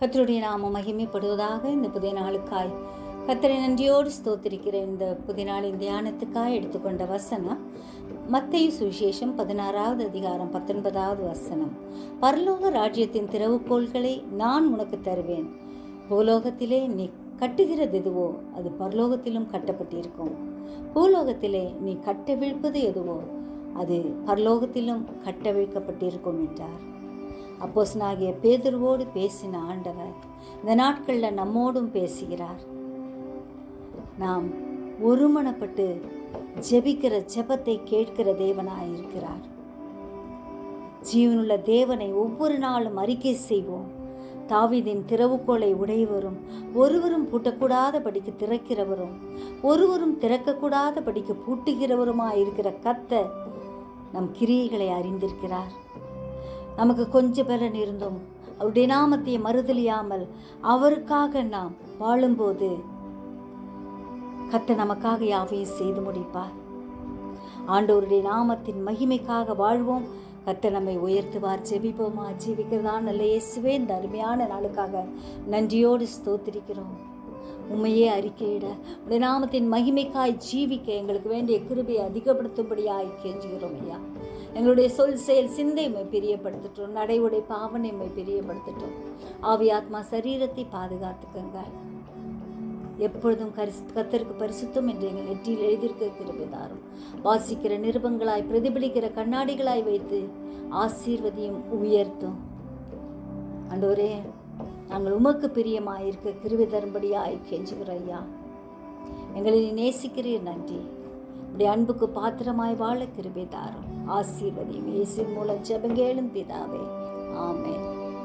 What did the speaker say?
கர்த்தருடைய நாமம் மகிமைப்படுவதாக. இந்த புதிய நாளுக்காய் கர்த்தரை நன்றியோடு ஸ்தோத்திரிக்கிற இந்த புதிய நாளின் தியானத்துக்காய் எடுத்துக்கொண்ட வசனம் மத்தேயு சுவிசேஷம் 16வது அதிகாரம் 19வது வசனம். பரலோக ராஜ்யத்தின் திறவுகோல்களை நான் உனக்கு தருவேன். பூலோகத்திலே நீ கட்டுகிறது எதுவோ அது பரலோகத்திலும் கட்டப்பட்டிருக்கும். பூலோகத்திலே நீ கட்டவிழ்ப்பது எதுவோ அது பரலோகத்திலும் கட்டவிழ்க்கப்பட்டிருக்கும் என்றார். அப்போஸ்தலனாகிய பேதுருவோடு பேசின ஆண்டவர் இந்த நாட்களில் நம்மோடும் பேசுகிறார். நாம் ஒருமனப்பட்டு ஜெபிக்கிற ஜெபத்தை கேட்கிற தேவனாயிருக்கிறார். ஜீவனுள்ள தேவனை ஒவ்வொரு நாளும் அறிக்கை செய்வோம். தாவீதின் திறவுகோலை உடையவரும், ஒருவரும் பூட்டக்கூடாத படிக்கு திறக்கிறவரும், ஒருவரும் திறக்கக்கூடாத படிக்கு பூட்டுகிறவருமாயிருக்கிற கர்த்தர் நம் கிரியைகளை அறிந்திருக்கிறார். நமக்கு கொஞ்ச பலன் இருந்தும் அவருடைய நாமத்தை மறுதலியாமல் அவருக்காக நாம் வாழும்போது கர்த்தர் நமக்காக யாவையும் செய்து முடிப்பார். ஆண்டவருடைய நாமத்தின் மகிமைக்காக வாழ்வோம். கர்த்தர் நம்மை உயர்த்துவார். ஜெபிப்போமா? ஜீவிக்கிறதா நல்ல இயேசுவே, இந்த அருமையான நாளுக்காக நன்றியோடு ஸ்தோத்திரிக்கிறோம். உண்மையே அறிக்கையிட உடைய நாமத்தின் மகிமைக்காய் ஜீவிக்க எங்களுக்கு வேண்டிய கிருபையை அதிகப்படுத்தும்படியாய் கெஞ்சுகிறோம் ஐயா. எங்களுடைய சொல் செயல் சிந்தைமை பிரியப்படுத்திட்டோம். நடைவுடைய பாவனைமை பிரியப்படுத்திட்டோம். ஆவி ஆத்மா சரீரத்தை பாதுகாத்துக்கங்க. எப்பொழுதும் கர்த்தருக்கு பரிசுத்தம் என்று எங்கள் நெற்றியில் எழுதியிருக்க கிருபைதாரும். வாசிக்கிற நிருபங்களாய் பிரதிபலிக்கிற கண்ணாடிகளாய் வைத்து ஆசீர்வதியும் உயர்த்தும். ஆண்டவரே, நாங்கள் உமக்கு பிரியமாயிருக்க கிருபை தரும்படியாய் கெஞ்சுகிற ஐயா. எங்களை நேசிக்கிறீர், நன்றி. உடைய அன்புக்கு பாத்திரமாய் வாழ கிருபை தாரும். ஆசீர்வதியும். இயேசு மூலம் ஜெபங்கேளும் பிதாவே, ஆமென்.